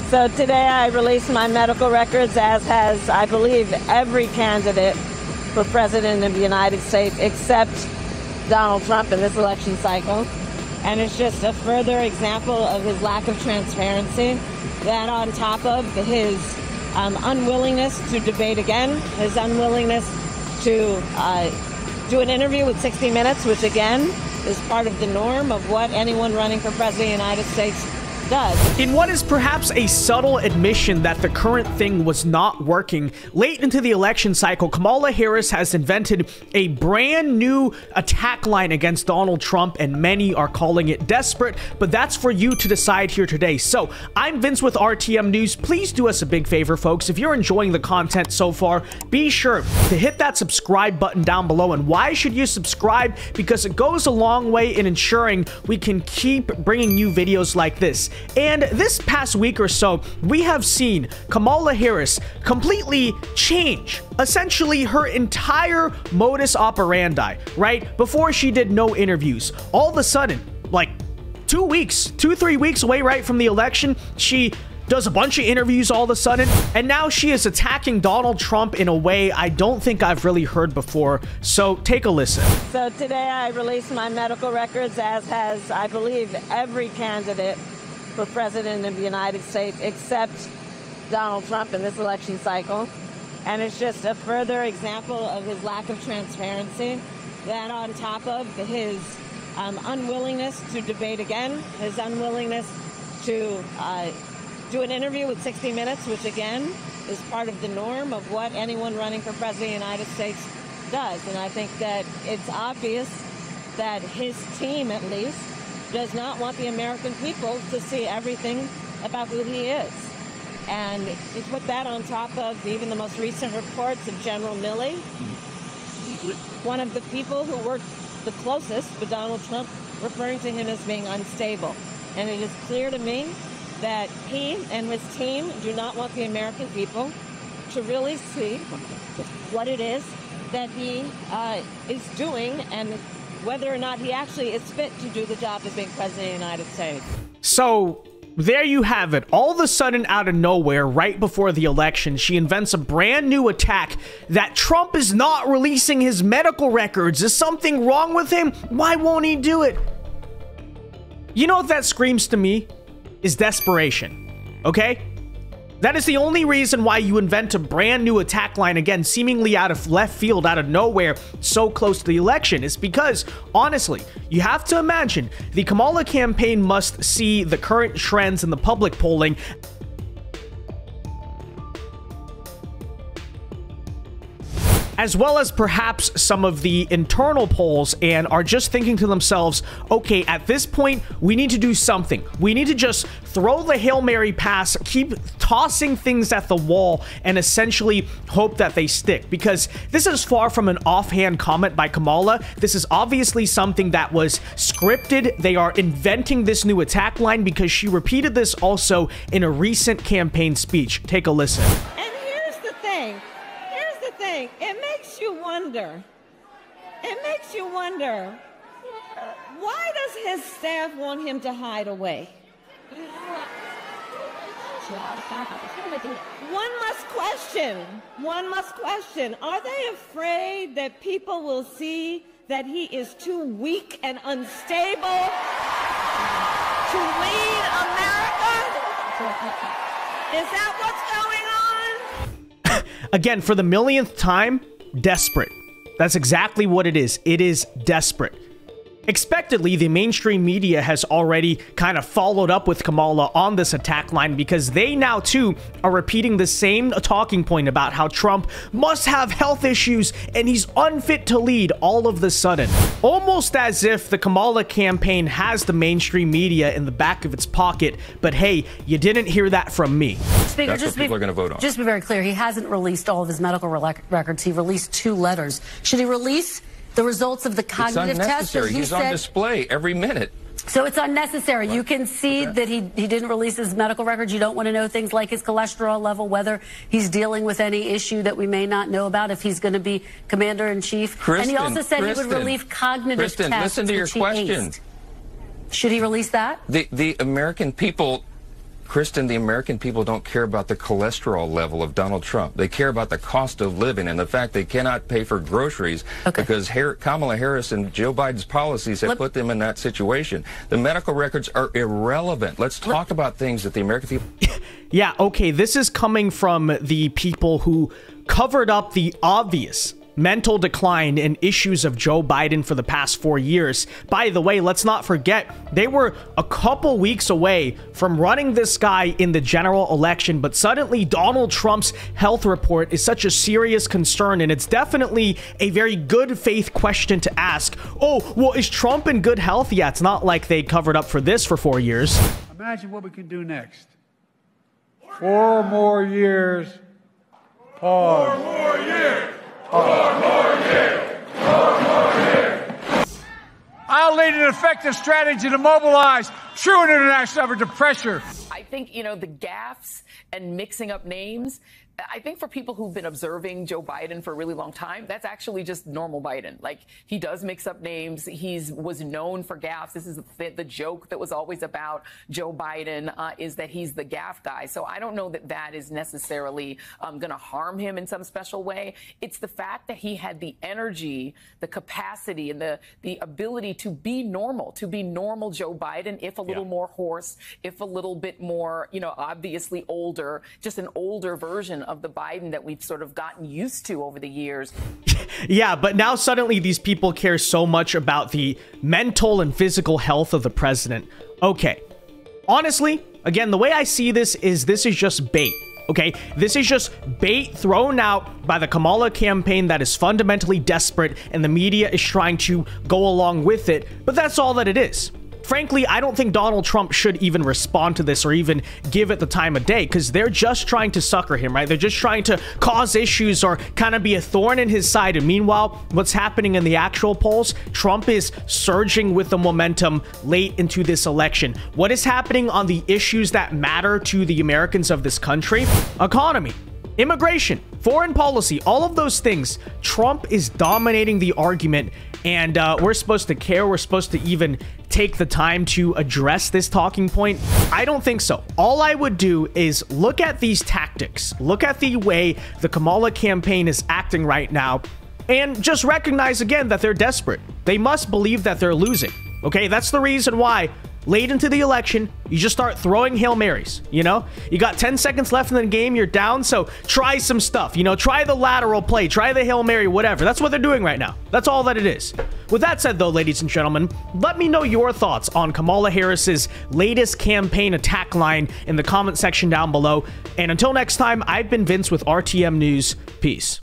So today I released my medical records, as has, I believe, every candidate for president of the United States except Donald Trump in this election cycle. And it's just a further example of his lack of transparency, that on top of his unwillingness to debate again, his unwillingness to do an interview with 60 Minutes, which again is part of the norm of what anyone running for president of the United States does. In what is perhaps a subtle admission that the current thing was not working, late into the election cycle, Kamala Harris has invented a brand new attack line against Donald Trump, and many are calling it desperate, but that's for you to decide here today. So I'm Vince with RTM News. Please do us a big favor, folks. If you're enjoying the content so far, be sure to hit that subscribe button down below. And why should you subscribe? Because it goes a long way in ensuring we can keep bringing you videos like this. And this past week or so, we have seen Kamala Harris completely change essentially her entire modus operandi, right? Before she did no interviews. All of a sudden, like 3 weeks away, right, from the election, she does a bunch of interviews all of a sudden, and now she is attacking Donald Trump in a way I don't think I've really heard before. So take a listen. So today I released my medical records, as has, I believe, every candidate for president of the United States except Donald Trump in this election cycle. And it's just a further example of his lack of transparency, that on top of his unwillingness to debate again, his unwillingness to do an interview with 60 Minutes, which again is part of the norm of what anyone running for president of the United States does. And I think that it's obvious that his team, at least, does not want the American people to see everything about who he is. And you put that on top of even the most recent reports of General Milley, one of the people who worked the closest with Donald Trump, referring to him as being unstable. And it is clear to me that he and his team do not want the American people to really see what it is that he is doing, and whether or not he actually is fit to do the job of being president of the United States. So there you have it. All of a sudden, out of nowhere, right before the election, she invents a brand new attack that Trump is not releasing his medical records. Is something wrong with him? Why won't he do it? You know what that screams to me? Is desperation. Okay? That is the only reason why you invent a brand new attack line, again, seemingly out of left field, out of nowhere, so close to the election. Is because, honestly, you have to imagine the Kamala campaign must see the current trends in the public polling, as well as perhaps some of the internal polls, and are just thinking to themselves, okay, at this point, we need to do something. We need to just throw the Hail Mary pass, keep tossing things at the wall, and essentially hope that they stick. Because this is far from an offhand comment by Kamala. This is obviously something that was scripted. They are inventing this new attack line because she repeated this also in a recent campaign speech. Take a listen. It makes you wonder. It makes you wonder, why does his staff want him to hide away? One must question, are they afraid that people will see that he is too weak and unstable to lead America? Is that what's going on? Again, for the millionth time, desperate. That's exactly what it is. It is desperate. Expectedly, the mainstream media has already kind of followed up with Kamala on this attack line, because they now too are repeating the same talking point about how Trump must have health issues and he's unfit to lead all of the sudden. Almost as if the Kamala campaign has the mainstream media in the back of its pocket. But hey, you didn't hear that from me. Speaker, that's what people are going to vote on. Just to be very clear, he hasn't released all of his medical records. He released 2 letters. Should he release the results of the cognitive test? He's on display every minute. So it's unnecessary. You can see that he didn't release his medical records. You don't want to know things like his cholesterol level, whether he's dealing with any issue that we may not know about, if he's going to be commander-in-chief. And he also said he would release cognitive tests. Listen to your question. Should he release that? The American people Kristen, the American people don't care about the cholesterol level of Donald Trump. They care about the cost of living and the fact they cannot pay for groceries because Kamala Harris and Joe Biden's policies have put them in that situation. The medical records are irrelevant. Let's talk about things that the American people... Yeah, okay, this is coming from the people who covered up the obvious mental decline and issues of Joe Biden for the past 4 years. By the way, let's not forget, they were a couple weeks away from running this guy in the general election, but suddenly Donald Trump's health report is such a serious concern, and it's definitely a very good faith question to ask. Oh, well, is Trump in good health? Yeah, it's not like they covered up for this for 4 years. Imagine what we can do next. 4 more years. Pause. 4 more years. 4 more years. 4 more years. I'll lead an effective strategy to mobilize true international effort to pressure. I think, you know, the gaffes and mixing up names, I think for people who've been observing Joe Biden for a really long time, that's actually just normal Biden. Like, he does mix up names. Was known for gaffes. This is the joke that was always about Joe Biden, is that he's the gaffe guy. So I don't know that that is necessarily going to harm him in some special way. It's the fact that he had the energy, the capacity, and the ability to be normal Joe Biden, if a little more hoarse, if a little bit more, you know, obviously older, just an older version of the Biden that we've sort of gotten used to over the years. Yeah, but now suddenly these people care so much about the mental and physical health of the president. Okay, honestly, again, the way I see this is just bait. Okay, this is just bait thrown out by the Kamala campaign that is fundamentally desperate, and the media is trying to go along with it, but that's all that it is. Frankly, I don't think Donald Trump should even respond to this or even give it the time of day, because they're just trying to sucker him, right? They're just trying to cause issues or kind of be a thorn in his side. And meanwhile, what's happening in the actual polls? Trump is surging with the momentum late into this election. What is happening on the issues that matter to the Americans of this country? Economy, immigration, foreign policy, all of those things. Trump is dominating the argument, and we're supposed to care. We're supposed to even take the time to address this talking point. I don't think so. All I would do is look at these tactics, look at the way the Kamala campaign is acting right now, and just recognize again that they're desperate. They must believe that they're losing. Okay, that's the reason why late into the election, you just start throwing Hail Marys, you know? You got 10 seconds left in the game, you're down, so try some stuff, you know? Try the lateral play, try the Hail Mary, whatever. That's what they're doing right now. That's all that it is. With that said, though, ladies and gentlemen, let me know your thoughts on Kamala Harris's latest campaign attack line in the comment section down below. And until next time, I've been Vince with RTM News. Peace.